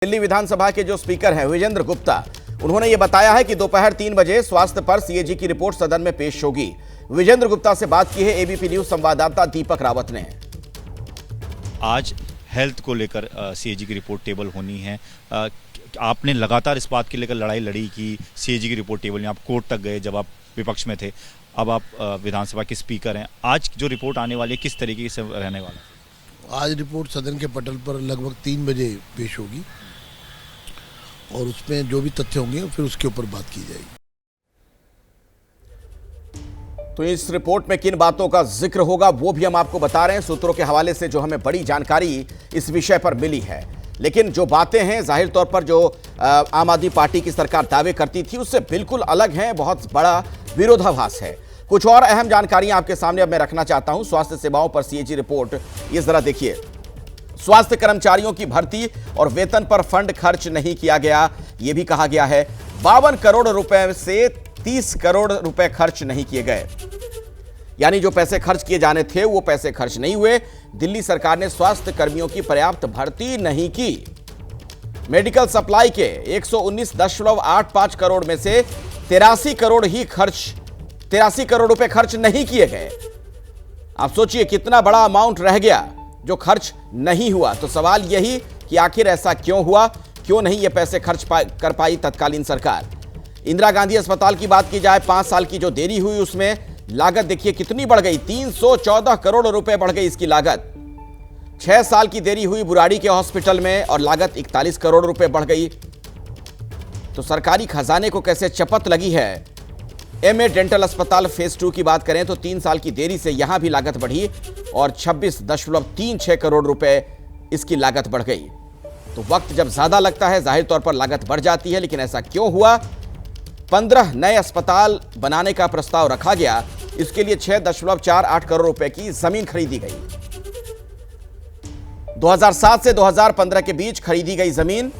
दिल्ली विधानसभा के जो स्पीकर हैं विजेंद्र गुप्ता, उन्होंने ये बताया है कि दोपहर 3 बजे स्वास्थ्य पर सीएजी की रिपोर्ट सदन में पेश होगी। विजेंद्र गुप्ता से बात की है एबीपी न्यूज संवाददाता दीपक रावत ने। आज हेल्थ को लेकर सीएजी की रिपोर्ट टेबल होनी है। आपने लगातार इस बात के लेकर लड़ाई लड़ी कि सीएजी की रिपोर्ट टेबल, आप कोर्ट तक गए जब आप विपक्ष में थे, अब आप विधानसभा के स्पीकर हैं। आज जो रिपोर्ट आने वाली है किस तरीके से रहने वाला है? आज रिपोर्ट सदन के पटल पर लगभग 3 बजे पेश होगी और उसमें जो भी तथ्य होंगे फिर उसके ऊपर बात की जाएगी। तो इस रिपोर्ट में किन बातों का जिक्र होगा वो भी हम आपको बता रहे हैं सूत्रों के हवाले से, जो हमें बड़ी जानकारी इस विषय पर मिली है। लेकिन जो बातें हैं जाहिर तौर पर जो आम आदमी पार्टी की सरकार दावे करती थी उससे बिल्कुल अलग हैं, बहुत बड़ा विरोधाभास है। कुछ और अहम जानकारियां आपके सामने अब मैं रखना चाहता हूं। स्वास्थ्य सेवाओं पर सीएजी रिपोर्ट, ये जरा देखिए। स्वास्थ्य कर्मचारियों की भर्ती और वेतन पर फंड खर्च नहीं किया गया, यह भी कहा गया है। 52 करोड़ रुपए से 30 करोड़ रुपए खर्च नहीं किए गए, यानी जो पैसे खर्च किए जाने थे वो पैसे खर्च नहीं हुए। दिल्ली सरकार ने स्वास्थ्य कर्मियों की पर्याप्त भर्ती नहीं की। मेडिकल सप्लाई के 119.85 करोड़ में से 83 करोड़ रुपए खर्च नहीं किए गए। आप सोचिए कितना बड़ा अमाउंट रह गया जो खर्च नहीं हुआ। तो सवाल यही कि आखिर ऐसा क्यों हुआ, क्यों नहीं ये पैसे खर्च कर पाई तत्कालीन सरकार। इंदिरा गांधी अस्पताल की बात की जाए, 5 साल की जो देरी हुई उसमें लागत देखिए कितनी बढ़ गई, 314 करोड़ रुपए बढ़ गई इसकी लागत। 6 साल की देरी हुई बुराड़ी के हॉस्पिटल में और लागत 41 करोड़ रुपए बढ़ गई। तो सरकारी खजाने को कैसे चपत लगी है। एमए डेंटल अस्पताल फेज 2 की बात करें तो 3 साल की देरी से यहां भी लागत बढ़ी और 26.36 करोड़ रुपए इसकी लागत बढ़ गई। तो वक्त जब ज्यादा लगता है जाहिर तौर पर लागत बढ़ जाती है, लेकिन ऐसा क्यों हुआ? 15 नए अस्पताल बनाने का प्रस्ताव रखा गया, इसके लिए 6.48 करोड़ रुपए की जमीन खरीदी गई। 2007 से 2015 के बीच खरीदी गई जमीन,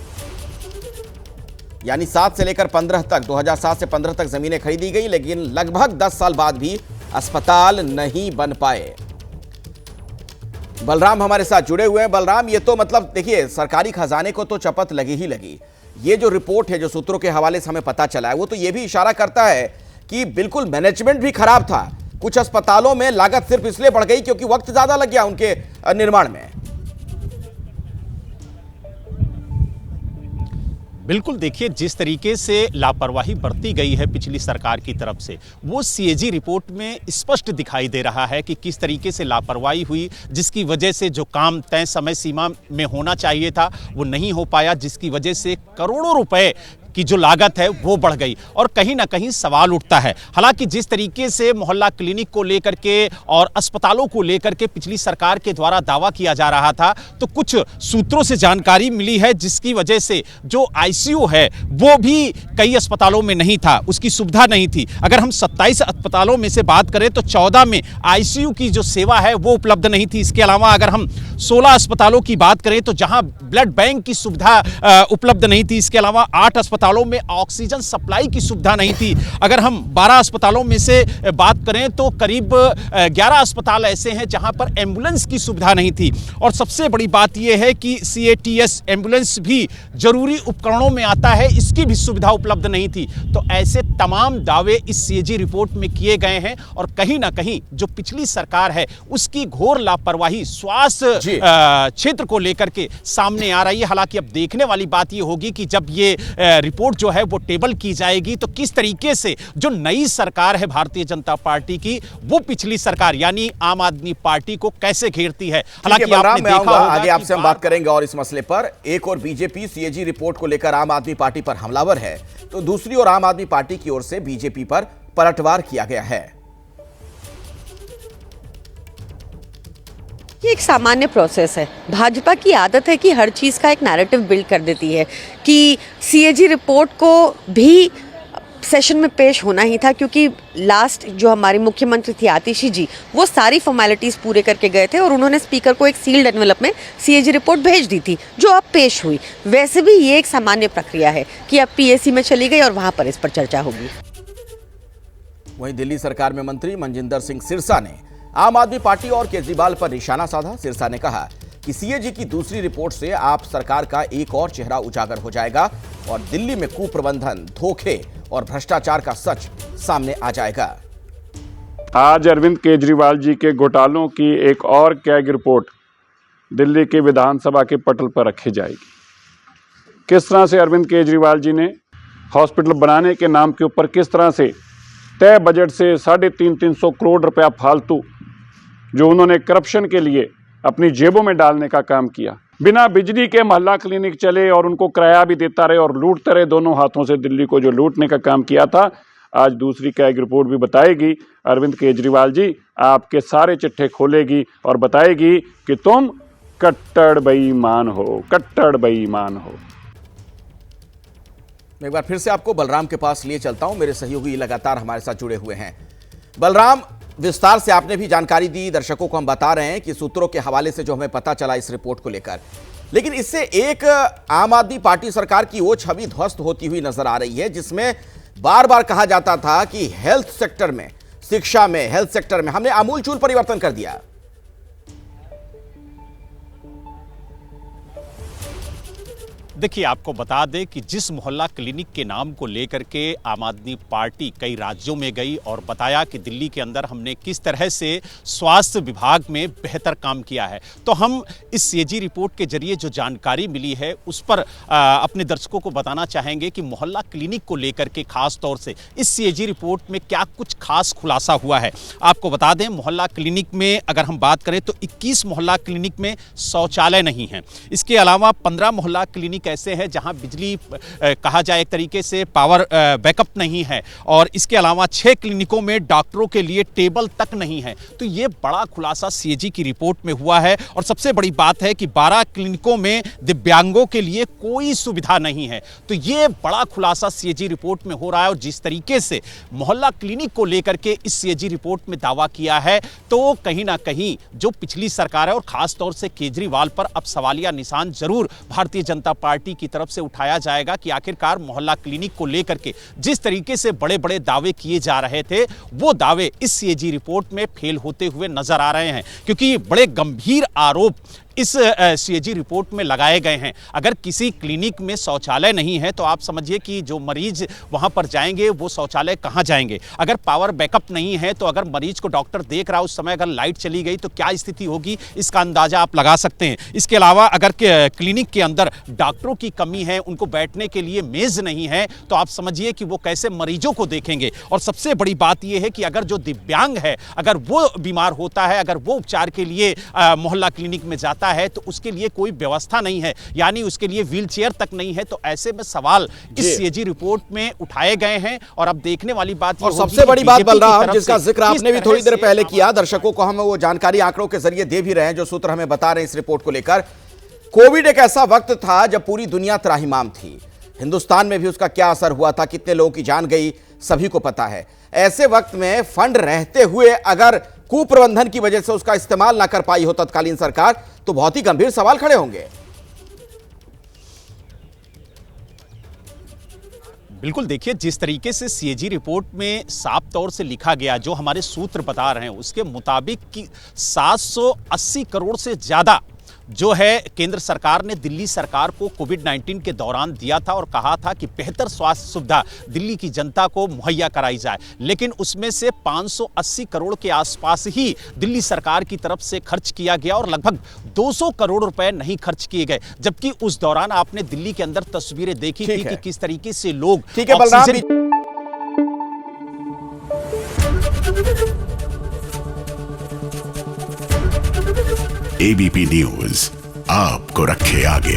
यानी 7 से लेकर 15 तक, 2007 से 15 तक जमीनें खरीदी गई, लेकिन लगभग 10 साल बाद भी अस्पताल नहीं बन पाए। बलराम हमारे साथ जुड़े हुए हैं। बलराम, ये तो मतलब देखिए सरकारी खजाने को तो चपत लगी ही लगी। ये जो रिपोर्ट है, जो सूत्रों के हवाले से हमें पता चला है, वो तो ये भी इशारा करता है कि बिल्कुल मैनेजमेंट भी खराब था। कुछ अस्पतालों में लागत सिर्फ इसलिए बढ़ गई क्योंकि वक्त ज्यादा लग गया उनके निर्माण में। बिल्कुल, देखिए जिस तरीके से लापरवाही बरती गई है पिछली सरकार की तरफ से, वो सीएजी रिपोर्ट में स्पष्ट दिखाई दे रहा है कि किस तरीके से लापरवाही हुई, जिसकी वजह से जो काम तय समय सीमा में होना चाहिए था वो नहीं हो पाया, जिसकी वजह से करोड़ों रुपए की जो लागत है वो बढ़ गई। और कहीं ना कहीं सवाल उठता है, हालांकि जिस तरीके से मोहल्ला क्लिनिक को लेकर के और अस्पतालों को लेकर के पिछली सरकार के द्वारा दावा किया जा रहा था, तो कुछ सूत्रों से जानकारी मिली है जिसकी वजह से जो आईसीयू है वो भी कई अस्पतालों में नहीं था, उसकी सुविधा नहीं थी। अगर हम 27 अस्पतालों में से बात करें तो 14 में आईसीयू की जो सेवा है वो उपलब्ध नहीं थी। इसके अलावा अगर हम 16 अस्पतालों की बात करें तो जहां ब्लड बैंक की सुविधा उपलब्ध नहीं थी। इसके अलावा 8 अस्पतालों में ऑक्सीजन सप्लाई की सुविधा नहीं थी। अगर हम 12 अस्पतालों में से बात करें तो करीब 11 अस्पताल ऐसे हैं जहां पर एम्बुलेंस की सुविधा नहीं थी। और सबसे बड़ी बात यह है कि सीएटीएस एम्बुलेंस भी जरूरी उपकरणों में आता है, इसकी भी सुविधा उपलब्ध नहीं थी। तो ऐसे तमाम दावे इस सीएजी रिपोर्ट में किए गए हैं और कहीं ना कहीं जो पिछली सरकार है उसकी घोर लापरवाही स्वास्थ्य क्षेत्र को लेकर के सामने आ रही है। हालांकि अब देखने वाली बात यह होगी कि जब ये रिपोर्ट जो है वो टेबल की जाएगी तो किस तरीके से जो नई सरकार है भारतीय जनता पार्टी की, वो पिछली सरकार यानी आम आदमी पार्टी को कैसे घेरती है। हालांकि आपने देखा होगा, आगे आपसे हम बात करेंगे और इस मसले पर। एक और बीजेपी सीएजी रिपोर्ट को लेकर आम आदमी पार्टी पर हमलावर है, तो दूसरी ओर आम आदमी पार्टी की ओर से बीजेपी पर पलटवार किया गया है। ये एक सामान्य प्रोसेस है। भाजपा की आदत है कि हर चीज़ का एक नैरेटिव बिल्ड कर देती है कि सीएजी रिपोर्ट को भी सेशन में पेश होना ही था, क्योंकि लास्ट जो हमारे मुख्यमंत्री थी आतिशी जी, वो सारी फॉर्मेलिटीज़ पूरे करके गए थे और उन्होंने स्पीकर को एक सील्ड एनवेलप में सीएजी रिपोर्ट भेज दी थी जो अब पेश हुई। वैसे भी ये एक सामान्य प्रक्रिया है कि अब पीएसी में चली गई और वहाँ पर इस पर चर्चा होगी। वहीं दिल्ली सरकार में मंत्री मनजिंदर सिंह सिरसा ने आम आदमी पार्टी और केजरीवाल पर निशाना साधा। सिरसा ने कहा कि सीएजी की दूसरी रिपोर्ट से आप सरकार का एक और चेहरा उजागर हो जाएगा और दिल्ली में कुप्रबंधन, धोखे और भ्रष्टाचार का सच सामने आ जाएगा। आज अरविंद केजरीवाल जी के घोटालों की एक और कैग रिपोर्ट दिल्ली की विधानसभा के पटल पर रखी जाएगी। किस तरह से अरविंद केजरीवाल जी ने हॉस्पिटल बनाने के नाम के ऊपर किस तरह से तय बजट से 350 करोड़ रुपया फालतू जो उन्होंने करप्शन के लिए अपनी जेबों में डालने का काम किया। बिना बिजली के मोहल्ला क्लिनिक चले और उनको किराया भी देता रहे और लूटते रहे दोनों हाथों से दिल्ली को जो लूटने का काम किया था। आज दूसरी कैग रिपोर्ट भी बताएगी अरविंद केजरीवाल जी आपके सारे चिट्ठे खोलेगी और बताएगी कि तुम कट्टर बेईमान हो, कट्टर बेईमान हो। मैं एक बार फिर से आपको बलराम के पास लिए चलता हूं। मेरे सहयोगी लगातार हमारे साथ जुड़े हुए हैं। बलराम, विस्तार से आपने भी जानकारी दी, दर्शकों को हम बता रहे हैं कि सूत्रों के हवाले से जो हमें पता चला इस रिपोर्ट को लेकर, लेकिन इससे एक आम आदमी पार्टी सरकार की वो छवि ध्वस्त होती हुई नजर आ रही है जिसमें बार बार कहा जाता था कि हेल्थ सेक्टर में, शिक्षा में, हेल्थ सेक्टर में हमने आमूलचूल परिवर्तन कर दिया। देखिए, आपको बता दें कि जिस मोहल्ला क्लिनिक के नाम को लेकर के आम आदमी पार्टी कई राज्यों में गई और बताया कि दिल्ली के अंदर हमने किस तरह से स्वास्थ्य विभाग में बेहतर काम किया है, तो हम इस सीएजी रिपोर्ट के जरिए जो जानकारी मिली है उस पर अपने दर्शकों को बताना चाहेंगे कि मोहल्ला क्लिनिक को लेकर के खास तौर से इस सीएजी रिपोर्ट में क्या कुछ खास खुलासा हुआ है। आपको बता दें, मोहल्ला क्लिनिक में अगर हम बात करें तो 21 मोहल्ला क्लिनिक में शौचालय नहीं है। इसके अलावा 15 मोहल्ला क्लिनिक ऐसे हैं जहां बिजली कहा जाए एक तरीके से पावर बैकअप नहीं है, और इसके अलावा 6 क्लिनिकों में डॉक्टरों के लिए टेबल तक नहीं है। तो ये बड़ा खुलासा सीएजी की रिपोर्ट में हुआ है। और सबसे बड़ी बात है कि 12 क्लिनिकों में दिव्यांगों के लिए कोई सुविधा नहीं है। तो ये बड़ा खुलासा सीएजी रिपोर्ट में हो रहा है। और जिस तरीके से मोहल्ला क्लिनिक को लेकर के इस सीएजी रिपोर्ट में दावा किया है, तो कहीं ना कहीं जो पिछली सरकार है और खास तौर से केजरीवाल पर अब सवालिया निशान जरूर भारतीय जनता पार्टी की तरफ से उठाया जाएगा कि आखिरकार मोहल्ला क्लिनिक को लेकर के जिस तरीके से बड़े बड़े दावे किए जा रहे थे, वो दावे इस सीएजी रिपोर्ट में फेल होते हुए नजर आ रहे हैं। क्योंकि बड़े गंभीर आरोप इस सीएजी रिपोर्ट में लगाए गए हैं। अगर किसी क्लिनिक में शौचालय नहीं है तो आप समझिए कि जो मरीज वहां पर जाएंगे वो शौचालय कहां जाएंगे। अगर पावर बैकअप नहीं है तो अगर मरीज को डॉक्टर देख रहा उस समय अगर लाइट चली गई तो क्या स्थिति होगी, इसका अंदाजा आप लगा सकते हैं। इसके अलावा अगर क्लिनिक के अंदर डॉक्टरों की कमी है, उनको बैठने के लिए मेज नहीं है, तो आप समझिए कि वो कैसे मरीजों को देखेंगे। और सबसे बड़ी बात यह है कि अगर जो दिव्यांग है, अगर वो बीमार होता है, अगर वो उपचार के लिए मोहल्ला क्लिनिक में जाता है तो उसके लिए कोई व्यवस्था नहीं है, यानी उसके लिए व्हीलचेयर तक नहीं है। तो ऐसे में सवाल इस सीएजी रिपोर्ट में उठाए गए हैं। और अब देखने वाली बात और सबसे बड़ी बात बलराम, जिसका जिक्र आपने भी थोड़ी देर पहले किया, दर्शकों को हम वो जानकारी आंकड़ों के जरिए दे भी रहे हैं जो सूत्र हमें बता रहे हैं इस रिपोर्ट को लेकर। कोविड एक ऐसा वक्त था जब पूरी दुनिया त्राहिमाम थी। हिंदुस्तान में भी उसका क्या असर हुआ था, कितने लोगों की जान गई, सभी को पता है। ऐसे वक्त में फंड रहते हुए अगर कुप्रबंधन की वजह से उसका इस्तेमाल ना कर पाई हो तत्कालीन सरकार, तो बहुत ही गंभीर सवाल खड़े होंगे। बिल्कुल, देखिए, जिस तरीके से सीएजी रिपोर्ट में साफ तौर से लिखा गया, जो हमारे सूत्र बता रहे हैं उसके मुताबिक कि 780 करोड़ से ज्यादा जो है केंद्र सरकार ने दिल्ली सरकार को कोविड-19 के दौरान दिया था और कहा था कि बेहतर स्वास्थ्य सुविधा दिल्ली की जनता को मुहैया कराई जाए। लेकिन उसमें से 580 करोड़ के आसपास ही दिल्ली सरकार की तरफ से खर्च किया गया और लगभग 200 करोड़ रुपए नहीं खर्च किए गए। जबकि उस दौरान आपने दिल्ली के अंदर तस्वीरें देखी थी कि किस तरीके से लोग एबीपी न्यूज आपको रखे आगे।